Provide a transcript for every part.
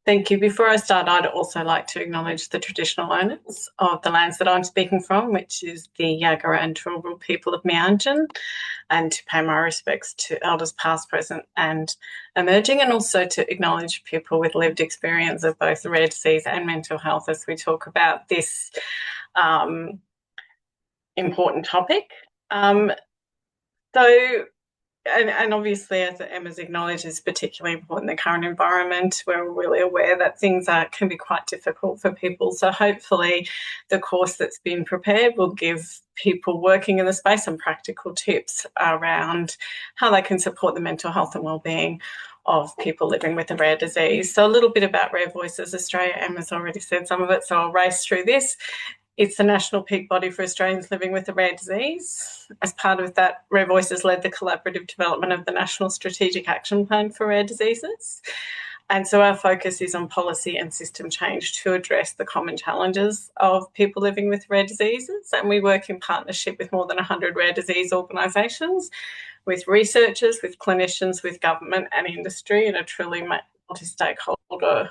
Thank you. Before I start, I'd also like to acknowledge the traditional owners of the lands that I'm speaking from, which is the Yagara and Turrbal people of Meanjin, and to pay my respects to elders past, present and emerging, and also to acknowledge people with lived experience of both rare disease and mental health as we talk about this um, important topic. Um, so and obviously, as Emma's acknowledged, is particularly important in the current environment. We're really aware that things can be quite difficult for people. So hopefully the course that's been prepared will give people working in the space some practical tips around how they can support the mental health and wellbeing of people living with a rare disease. So a little bit about Rare Voices Australia. Emma's already said some of it, so I'll race through this. It's the national peak body for Australians living with a rare disease. As part of that, Rare Voices led the collaborative development of the National Strategic Action Plan for Rare Diseases. And so our focus is on policy and system change to address the common challenges of people living with rare diseases. And we work in partnership with more than 100 rare disease organisations, with researchers, with clinicians, with government and industry in a truly multi-stakeholder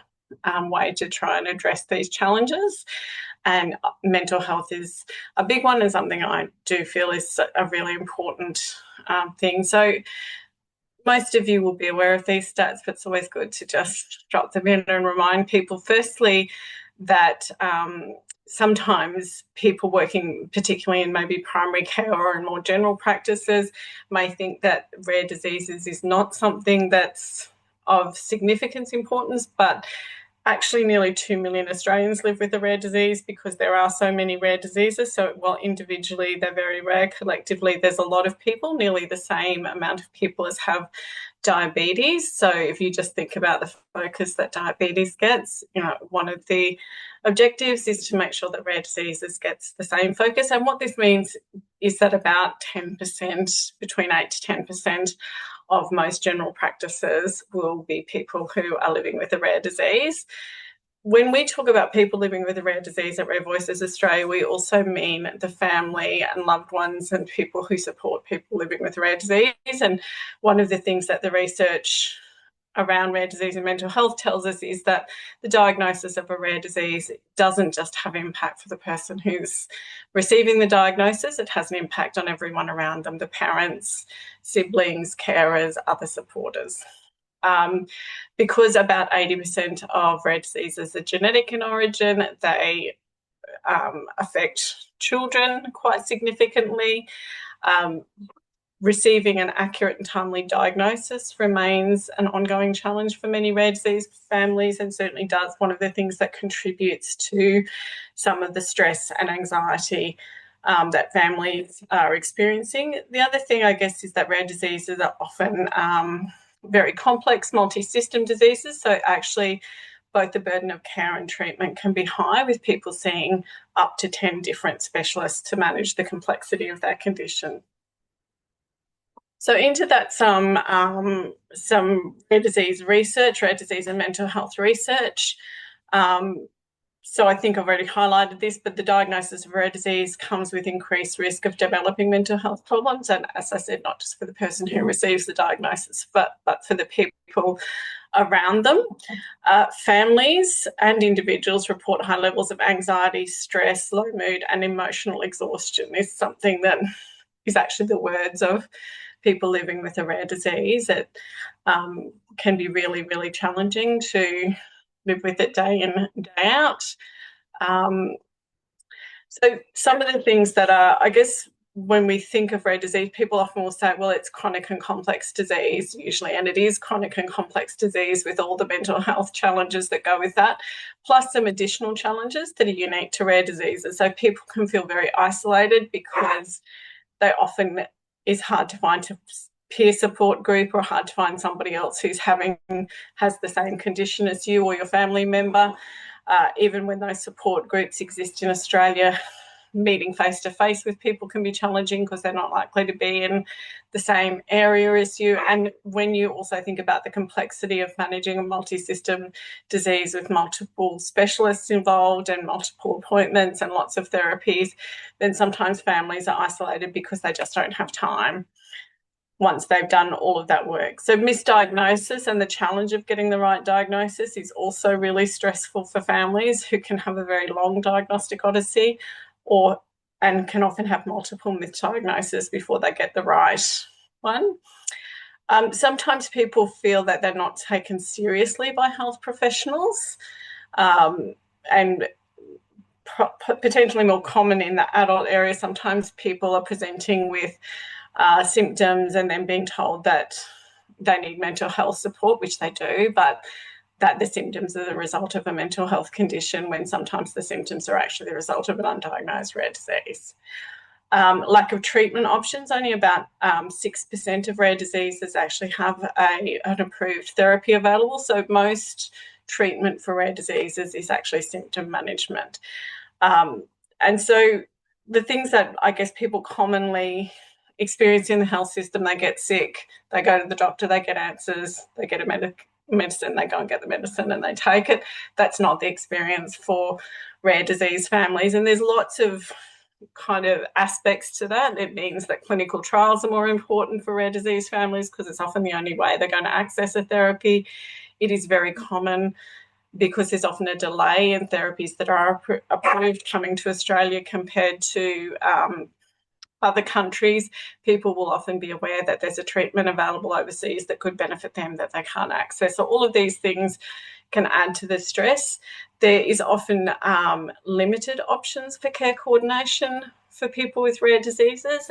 way to try and address these challenges. And mental health is a big one and something I do feel is a really important thing. So most of you will be aware of these stats, but it's always good to just drop them in and remind people, firstly, that sometimes people working particularly in maybe primary care or in more general practices may think that rare diseases is not something that's of significant importance, but actually nearly 2 million Australians live with a rare disease because there are so many rare diseases. So while individually they're very rare, collectively there's a lot of people, nearly the same amount of people as have diabetes. So if you just think about the focus that diabetes gets, one of the objectives is to make sure that rare diseases gets the same focus. And what this means is that about 10%, between 8 to 10% of most general practices will be people who are living with a rare disease. When we talk about people living with a rare disease at Rare Voices Australia, we also mean the family and loved ones and people who support people living with rare disease. And one of the things that the research around rare disease and mental health tells us is that the diagnosis of a rare disease doesn't just have impact for the person who's receiving the diagnosis, it has an impact on everyone around them, the parents, siblings, carers, other supporters. Because about 80% of rare diseases are genetic in origin, they affect children quite significantly. Receiving an accurate and timely diagnosis remains an ongoing challenge for many rare disease families, and certainly does one of the things that contributes to some of the stress and anxiety that families are experiencing. The other thing, I guess, is that rare diseases are often very complex multi-system diseases. So actually both the burden of care and treatment can be high, with people seeing up to 10 different specialists to manage the complexity of their condition. So into that some rare disease research, rare disease and mental health research. So I think I've already highlighted this, but the diagnosis of rare disease comes with increased risk of developing mental health problems. And as I said, not just for the person who receives the diagnosis, but for the people around them. Families and individuals report high levels of anxiety, stress, low mood and emotional exhaustion. Is something that is actually the words of people living with a rare disease. It can be really, really challenging to live with it day in, day out. So some of the things that are, I guess, when we think of rare disease, people often will say, well, it's chronic and complex disease usually, and it is chronic and complex disease with all the mental health challenges that go with that, plus some additional challenges that are unique to rare diseases. So people can feel very isolated because they often is hard to find a peer support group, or hard to find somebody else who's has the same condition as you or your family member. Even when those support groups exist in Australia, meeting face-to-face with people can be challenging because they're not likely to be in the same area as you. And when you also think about the complexity of managing a multi-system disease with multiple specialists involved and multiple appointments and lots of therapies, then sometimes families are isolated because they just don't have time. once they've done all of that work. So misdiagnosis and the challenge of getting the right diagnosis is also really stressful for families who can have a very long diagnostic odyssey and can often have multiple misdiagnoses before they get the right one. Sometimes people feel that they're not taken seriously by health professionals, and potentially more common in the adult area. Sometimes people are presenting with symptoms and then being told that they need mental health support, which they do, but that the symptoms are the result of a mental health condition, when sometimes the symptoms are actually the result of an undiagnosed rare disease. Lack of treatment options. Only about 6% of rare diseases actually have an approved therapy available. So most treatment for rare diseases is actually symptom management. And so the things that I guess people commonly experience in the health system, they get sick, they go to the doctor, they get answers, they get a medicine, they go and get the medicine and they take it. That's not the experience for rare disease families. And there's lots of kind of aspects to that. It means that clinical trials are more important for rare disease families because it's often the only way they're going to access a therapy. It is very common, because there's often a delay in therapies that are approved coming to Australia compared to other countries. People will often be aware that there's a treatment available overseas that could benefit them that they can't access. So all of these things can add to the stress. There is often limited options for care coordination for people with rare diseases,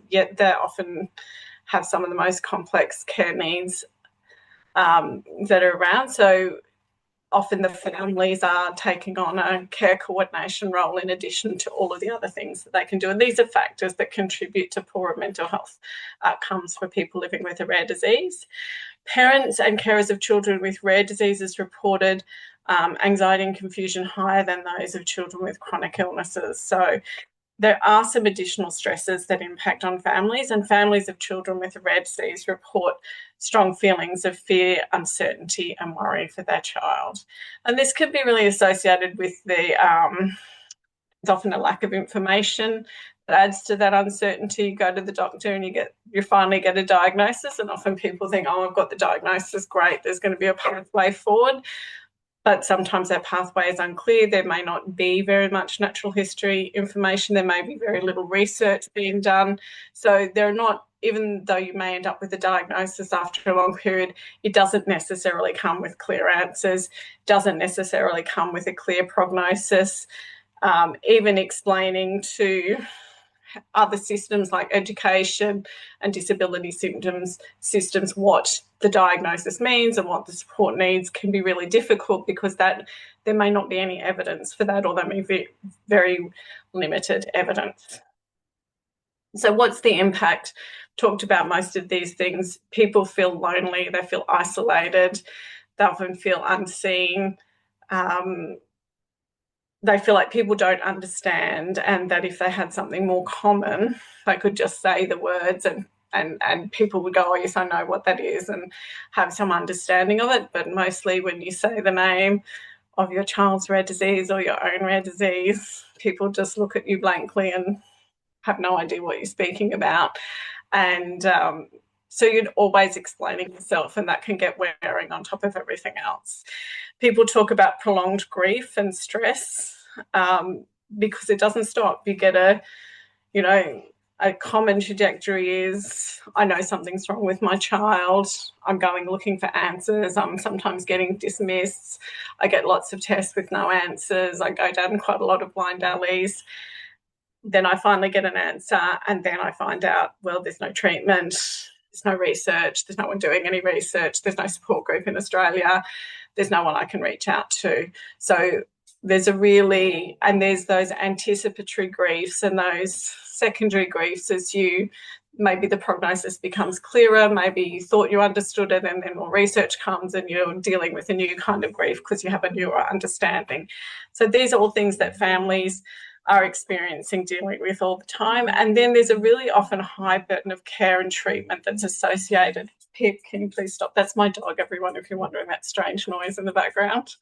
yet they often have some of the most complex care needs that are around. So often the families are taking on a care coordination role in addition to all of the other things that they can do. And these are factors that contribute to poorer mental health outcomes for people living with a rare disease. Parents and carers of children with rare diseases reported anxiety and confusion higher than those of children with chronic illnesses. So there are some additional stresses that impact on families, and families of children with a rare disease report strong feelings of fear, uncertainty, and worry for their child. And this can be really associated with there's often a lack of information that adds to that uncertainty. You go to the doctor and you finally get a diagnosis, and often people think, oh, I've got the diagnosis, great, there's going to be a pathway forward. But sometimes that pathway is unclear. There may not be very much natural history information. There may be very little research being done. So they're not, even though you may end up with a diagnosis after a long period, it doesn't necessarily come with clear answers, doesn't necessarily come with a clear prognosis. Even explaining to other systems like education and disability systems what the diagnosis means and what the support needs can be really difficult, because there may not be any evidence for that, or there may be very limited evidence. So what's the impact? Talked about most of these things. People feel lonely, they feel isolated, they often feel unseen. They feel like people don't understand, and that if they had something more common, they could just say the words and people would go, oh, yes, I know what that is, and have some understanding of it. But mostly when you say the name of your child's rare disease or your own rare disease, people just look at you blankly and have no idea what you're speaking about. And so you're always explaining yourself, and that can get wearing on top of everything else. People talk about prolonged grief and stress because it doesn't stop. You get a common trajectory is, I know something's wrong with my child, I'm going looking for answers, I'm sometimes getting dismissed, I get lots of tests with no answers, I go down quite a lot of blind alleys. Then I finally get an answer, and then I find out, well, there's no treatment, there's no research, there's no one doing any research, there's no support group in Australia, there's no one I can reach out to. So there's those anticipatory griefs and those secondary griefs as maybe the prognosis becomes clearer, maybe you thought you understood it, and then more research comes and you're dealing with a new kind of grief because you have a newer understanding. So these are all things that families are experiencing, dealing with all the time. And then there's a really often high burden of care and treatment that's associated. Pip, can you please stop? That's my dog, everyone, if you're wondering that strange noise in the background.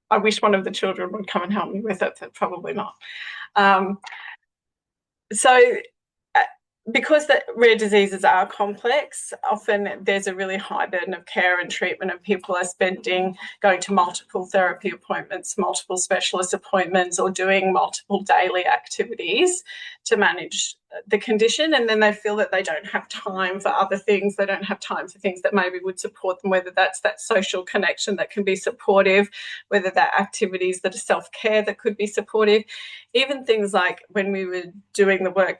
I wish one of the children would come and help me with it, but probably not. So because that rare diseases are complex, often there's a really high burden of care and treatment, and people are going to multiple therapy appointments, multiple specialist appointments, or doing multiple daily activities to manage the condition. And then they feel that they don't have time for other things. They don't have time for things that maybe would support them, whether that's that social connection that can be supportive, whether that activities that are self-care that could be supportive, even things like when we were doing the work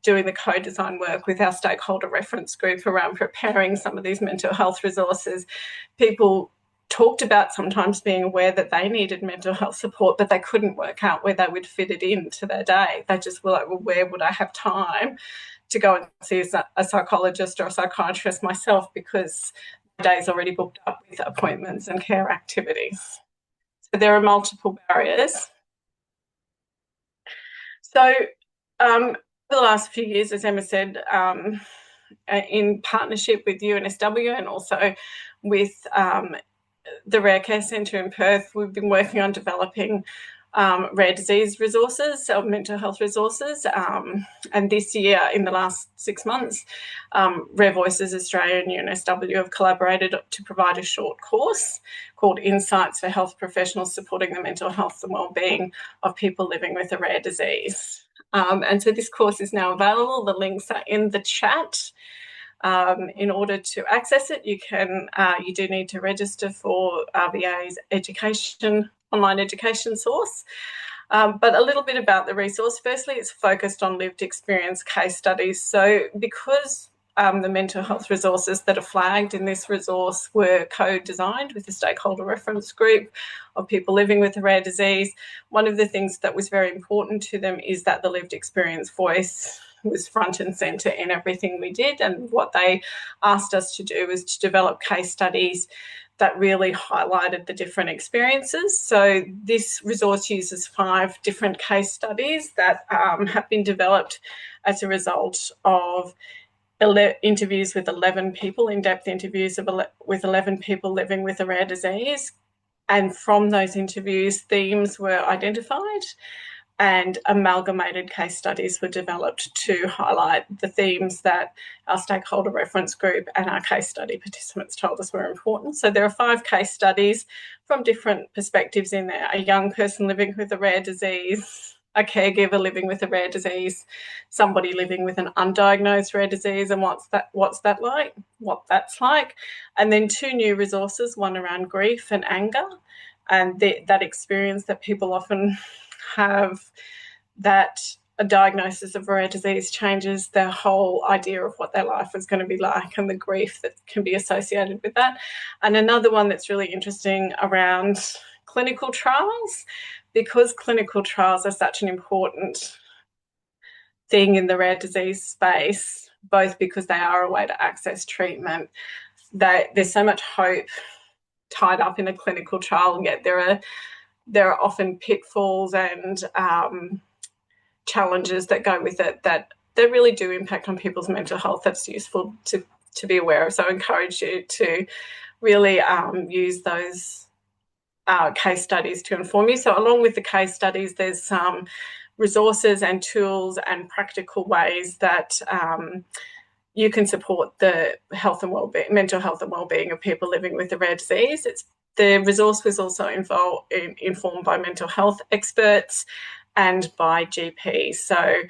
doing the co-design work with our stakeholder reference group around preparing some of these mental health resources, people talked about sometimes being aware that they needed mental health support, but they couldn't work out where they would fit it into their day. They just were like, well, where would I have time to go and see a psychologist or a psychiatrist myself, because the day's already booked up with appointments and care activities. So there are multiple barriers. So for the last few years, as Emma said, in partnership with UNSW and also with the Rare Care Centre in Perth, we've been working on developing rare disease resources, mental health resources. And this year, in the last 6 months, Rare Voices Australia and UNSW have collaborated to provide a short course called Insights for Health Professionals Supporting the Mental Health and Wellbeing of People Living with a Rare Disease. And so this course is now available. The links are in the chat. In order to access it, you do need to register for RVA's online education source. But a little bit about the resource. Firstly, it's focused on lived experience case studies. So because the mental health resources that are flagged in this resource were co-designed with the stakeholder reference group of people living with a rare disease, one of the things that was very important to them is that the lived experience voice was front and centre in everything we did. And what they asked us to do was to develop case studies that really highlighted the different experiences. So this resource uses 5 different case studies that have been developed as a result of interviews with 11 people, in-depth interviews with 11 people living with a rare disease. And from those interviews, themes were identified and amalgamated case studies were developed to highlight the themes that our stakeholder reference group and our case study participants told us were important. So there are 5 case studies from different perspectives in there: a young person living with a rare disease, a caregiver living with a rare disease, somebody living with an undiagnosed rare disease and what's that's like, and then 2 new resources, one around grief and anger, and that experience that people often have, that a diagnosis of a rare disease changes their whole idea of what their life is going to be like and the grief that can be associated with that. And another one that's really interesting around clinical trials, because clinical trials are such an important thing in the rare disease space, both because they are a way to access treatment, that there's so much hope tied up in a clinical trial, and yet there are often pitfalls and challenges that go with it that really do impact on people's mental health. That's useful to be aware of. So I encourage you to really use those case studies to inform you. So along with the case studies, there's some resources and tools and practical ways that you can support the health and wellbeing, mental health and wellbeing of people living with a rare disease. The resource was also informed by mental health experts and by GPs. So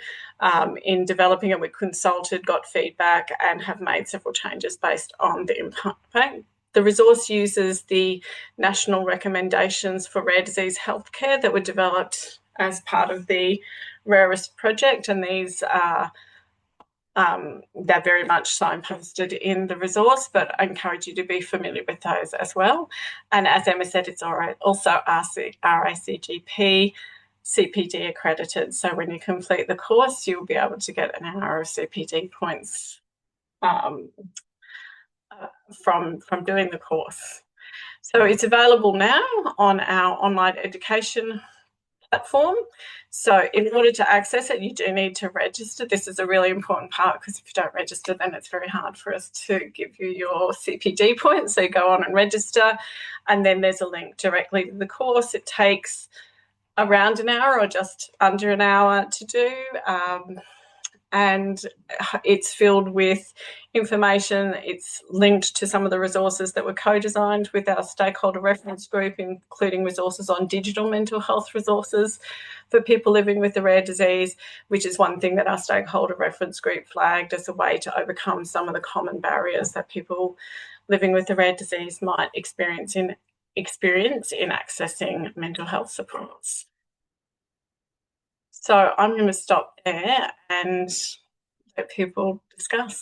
in developing it, we consulted, got feedback, and have made several changes based on the impact. The resource uses the national recommendations for rare disease healthcare that were developed as part of the Rarest project, and these are they're very much signposted in the resource, but I encourage you to be familiar with those as well. And as Emma said, it's also RACGP CPD accredited. So when you complete the course, you'll be able to get an hour of CPD points from doing the course. So it's available now on our online education platform. So in order to access it, you do need to register. This is a really important part, because if you don't register, then it's very hard for us to give you your CPD points. So go on and register, and then there's a link directly to the course. It takes around an hour or just under an hour to do. and it's filled with information. It's linked to some of the resources that were co-designed with our stakeholder reference group, including resources on digital mental health resources for people living with the rare disease, which is one thing that our stakeholder reference group flagged as a way to overcome some of the common barriers that people living with the rare disease might experience in accessing mental health supports. So I'm going to stop there and let people discuss.